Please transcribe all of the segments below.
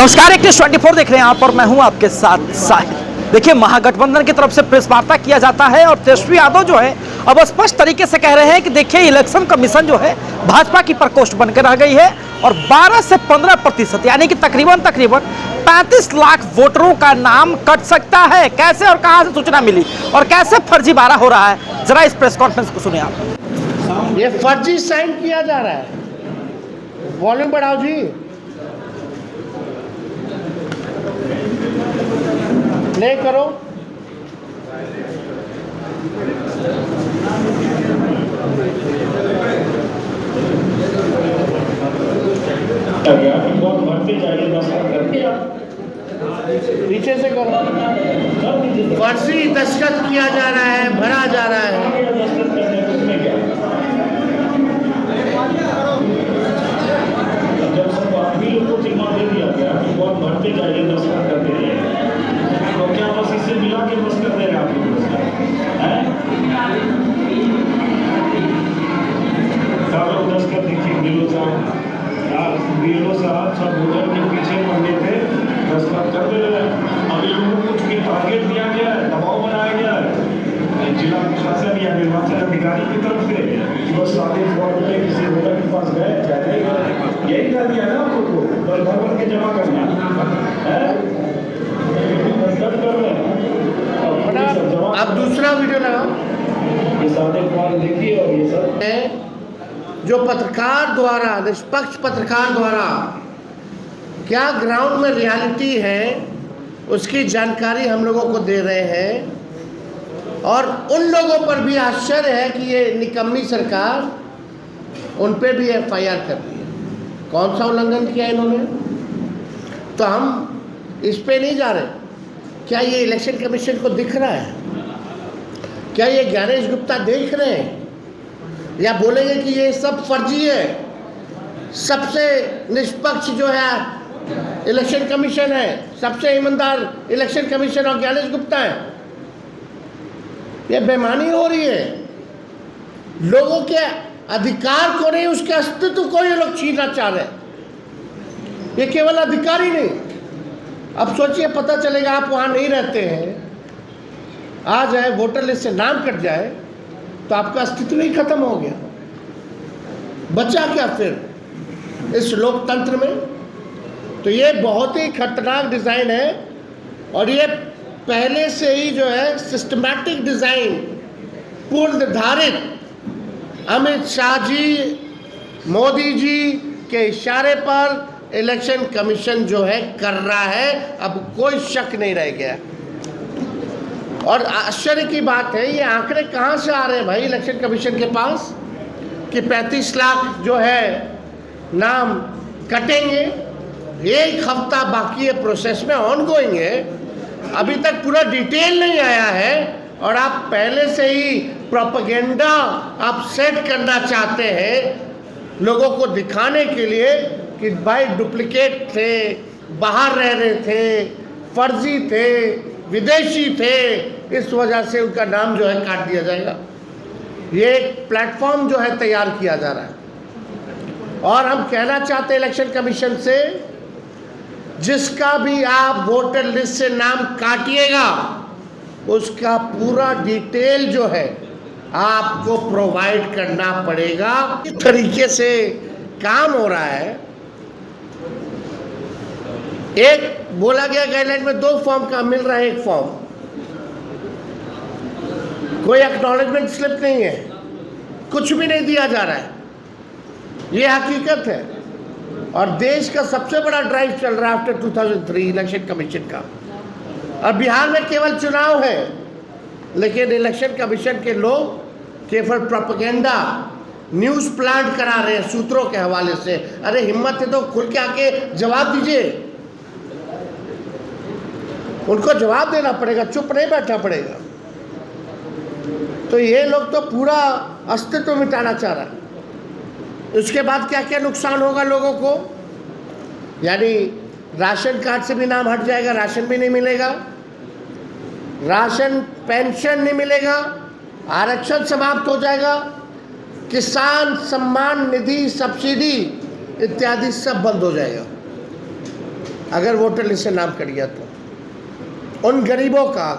नमस्कार, एक्टिव 24 देख रहे हैं आप और मैं हूं आपके साथ साहिल। देखिए, महागठबंधन की तरफ से प्रेस वार्ता किया जाता है और तेजस्वी यादव जो है अब स्पष्ट तरीके से कह रहे हैं कि देखिए, इलेक्शन कमीशन जो है भाजपा की प्रकोष्ठ बनकर रह गई है और 12 से 15% यानी कि तकरीबन 35 लाख वोटरों का नाम कट सकता है। कैसे और कहां से सूचना मिली और कैसे फर्जीवाड़ा हो रहा है, जरा इस प्रेस कॉन्फ्रेंस को सुनिए आप। ये फर्जी साइन किया जा रहा है। वॉल्यूम बढ़ाओ जी। प्ले करो। पीछे से करो। फर्जी दस्तखत किया जा रहा है, भरा जा रहा है। बीएलओ साहब सब भोजन के पीछे पड़े थे, दस्तखत कर दे रहे हैं। अभी लोगों को कुछ टारगेट दिया गया है, दबाव बनाया गया है जिला प्रशासन या निर्वाचन अधिकारी की तरफ से कि बस सादे फॉर्म में किसी वोटर के पास गए यही कर दिया ना आपको, बस भर के जमा करना है, दस्तखत कर रहे हैं। अब दूसरा वीडियो लगाओ। ये सादे फॉर्म देखिए और ये सब है जो पत्रकार द्वारा, निष्पक्ष पत्रकार द्वारा क्या ग्राउंड में रियलिटी है उसकी जानकारी हम लोगों को दे रहे हैं। और उन लोगों पर भी आश्चर्य है कि ये निकम्मी सरकार, उन पे भी एफआईआर कर दी है। कौन सा उल्लंघन किया इन्होंने? तो हम इस पे नहीं जा रहे। क्या ये इलेक्शन कमीशन को दिख रहा है? क्या ये ज्ञानेश गुप्ता देख रहे हैं? या बोलेंगे कि ये सब फर्जी है, सबसे निष्पक्ष जो है इलेक्शन कमीशन है, सबसे ईमानदार इलेक्शन कमीशन और ज्ञानेश गुप्ता है? ये बेईमानी हो रही है। लोगों के अधिकार को नहीं, उसके अस्तित्व को ये लोग छीनना चाह रहे हैं। ये केवल अधिकार ही नहीं। अब सोचिए, पता चलेगा आप वहाँ नहीं रहते हैं, आ जाए वोटर लिस्ट से नाम कट जाए तो आपका अस्तित्व ही खत्म हो गया। बचा क्या फिर इस लोकतंत्र में? तो ये बहुत ही खतरनाक डिज़ाइन है और ये पहले से ही जो है सिस्टमैटिक डिज़ाइन, पूर्व निर्धारित अमित शाह जी, मोदी जी के इशारे पर इलेक्शन कमीशन जो है कर रहा है। अब कोई शक नहीं रह गया। और आश्चर्य की बात है, ये आंकड़े कहाँ से आ रहे हैं भाई इलेक्शन कमीशन के पास कि 35 लाख जो है नाम कटेंगे। एक हफ्ता बाकी है, प्रोसेस में ऑनगोइंग है, अभी तक पूरा डिटेल नहीं आया है। और आप पहले से ही प्रोपेगेंडा आप सेट करना चाहते हैं लोगों को दिखाने के लिए कि भाई डुप्लीकेट थे, बाहर रह रहे थे, फर्जी थे, विदेशी थे, इस वजह से उनका नाम जो है काट दिया जाएगा। ये एक प्लेटफॉर्म जो है तैयार किया जा रहा है। और हम कहना चाहते हैं इलेक्शन कमीशन से, जिसका भी आप वोटर लिस्ट से नाम काटिएगा उसका पूरा डिटेल जो है आपको प्रोवाइड करना पड़ेगा। इस तरीके से काम हो रहा है। एक बोला गया गाइडलाइन में 2 फॉर्म का मिल रहा है, एक फॉर्म, कोई एक्नॉलेजमेंट स्लिप नहीं है, कुछ भी नहीं दिया जा रहा है। ये हकीकत है। और देश का सबसे बड़ा ड्राइव चल रहा है आफ्टर 2003 इलेक्शन कमीशन का। और बिहार में केवल चुनाव है, लेकिन इलेक्शन कमीशन के लोग केवल प्रोपेगेंडा, न्यूज़ प्लांट करा रहे हैं सूत्रों के हवाले से। अरे हिम्मत है तो खुल के आके जवाब दीजिए। उनको जवाब देना पड़ेगा, चुप नहीं बैठना पड़ेगा। तो ये लोग तो पूरा अस्तित्व मिटाना चाह रहा है। उसके बाद क्या क्या नुकसान होगा लोगों को? यानी राशन कार्ड से भी नाम हट जाएगा, राशन भी नहीं मिलेगा, राशन पेंशन नहीं मिलेगा, आरक्षण समाप्त हो जाएगा, किसान सम्मान निधि, सब्सिडी इत्यादि सब बंद हो जाएगा। अगर वोटर लिस्ट से नाम कट गया तो उन गरीबों का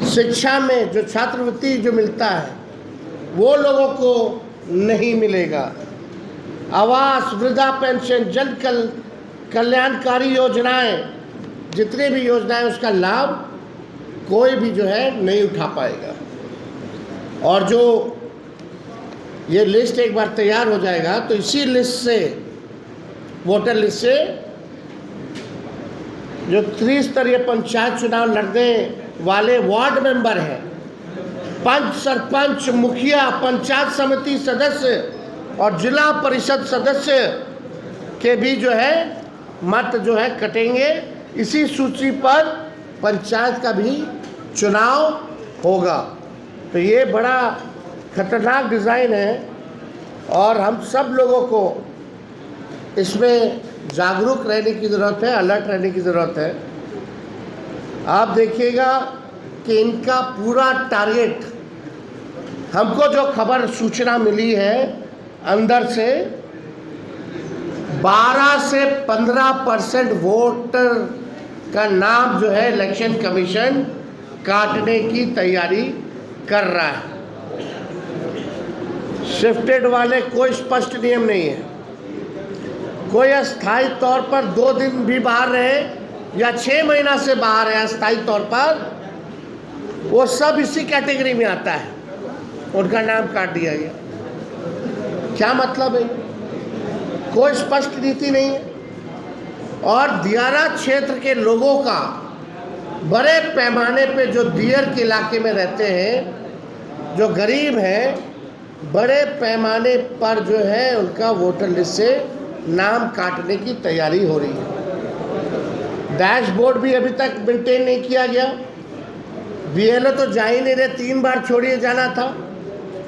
शिक्षा में जो छात्रवृत्ति जो मिलता है वो लोगों को नहीं मिलेगा। आवास, वृद्धा पेंशन, जन कल्याणकारी योजनाएं, जितने भी योजनाएं उसका लाभ कोई भी जो है नहीं उठा पाएगा। और जो ये लिस्ट एक बार तैयार हो जाएगा तो इसी लिस्ट से, वोटर लिस्ट से जो त्रिस्तरीय पंचायत चुनाव लड़ने वाले वार्ड मेंबर हैं, पंच, सरपंच, मुखिया, पंचायत समिति सदस्य और जिला परिषद सदस्य के भी जो है मत जो है कटेंगे। इसी सूची पर पंचायत का भी चुनाव होगा। तो ये बड़ा खतरनाक डिज़ाइन है और हम सब लोगों को इसमें जागरूक रहने की ज़रूरत है, अलर्ट रहने की ज़रूरत है। आप देखिएगा कि इनका पूरा टारगेट, हमको जो खबर सूचना मिली है अंदर से 12 से 15% वोटर का नाम जो है इलेक्शन कमीशन काटने की तैयारी कर रहा है। शिफ्टेड वाले कोई स्पष्ट नियम नहीं है। कोई अस्थायी तौर पर 2 दिन भी बाहर रहे या 6 महीना से बाहर है अस्थायी तौर पर, वो सब इसी कैटेगरी में आता है, उनका नाम काट दिया गया। क्या मतलब है? कोई स्पष्ट नीति नहीं है। और दियारा क्षेत्र के लोगों का बड़े पैमाने पे, जो दियर के इलाके में रहते हैं, जो गरीब हैं, बड़े पैमाने पर जो है उनका वोटर लिस्ट से नाम काटने की तैयारी हो रही है। डैशबोर्ड भी अभी तक मेंटेन नहीं किया गया। बीएलओ तो जा ही नहीं रहे, 3 बार छोड़िए जाना था,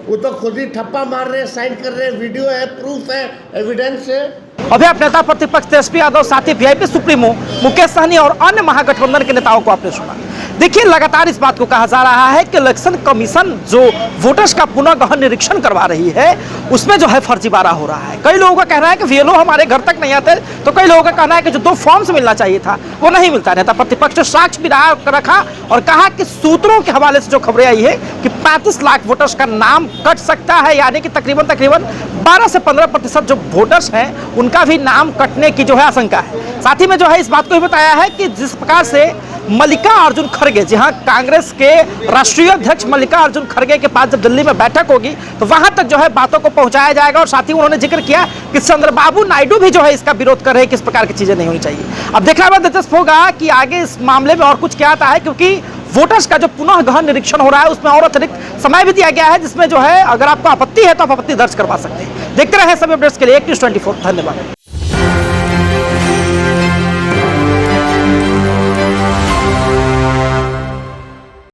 वो तो खुद ही ठप्पा मार रहे हैं, साइन कर रहे हैं, वीडियो है, प्रूफ है, एविडेंस है। अभी आप नेता प्रतिपक्ष तेजस्वी यादव, साथ ही वीआईपी सुप्रीमो मुकेश सहनी और अन्य महागठबंधन के नेताओं को आपने सुना। देखिए, लगातार इस बात को कहा जा रहा है कि इलेक्शन कमीशन जो वोटर्स का पुनः गहन निरीक्षण करवा रही है उसमें जो है फर्जीवाड़ा हो रहा है। कई लोगों का कहना है कि वीएलओ हमारे घर तक नहीं आते, तो कई लोगों का कहना है कि जो 2 फॉर्म्स मिलना चाहिए था वो नहीं मिलता। नेता प्रतिपक्ष ने साक्ष्य भी रखा और कहा कि सूत्रों के हवाले से जो खबरें आई है कि 35 लाख वोटर्स का नाम कट सकता है, यानी कि तकरीबन 12 से 15% जो वोटर्स हैं उनका भी नाम कटने की जो है आशंका है। साथ ही में जो है इस बात को भी बताया है कि जिस प्रकार से मल्लिकार्जुन खड़गे, जहां कांग्रेस के राष्ट्रीय अध्यक्ष मल्लिकार्जुन खड़गे के पास जब दिल्ली में बैठक होगी तो वहां तक जो है बातों को पहुंचाया जाएगा। और साथ ही उन्होंने जिक्र किया कि चंद्रबाबू नायडू भी जो है इसका विरोध कर रहे हैं कि इस प्रकार की चीजें नहीं होनी चाहिए। अब देखना बहुत दिलचस्प होगा कि आगे इस मामले में और कुछ क्या आता है, क्योंकि वोटर्स का जो पुनः गहन निरीक्षण हो रहा है उसमें और अतिरिक्त समय भी दिया गया है, जिसमें जो है अगर आपको आपत्ति है तो आप आपत्ति दर्ज करवा सकते हैं। देखते रहे सभी अपडेट्स के लिए News 24। धन्यवाद।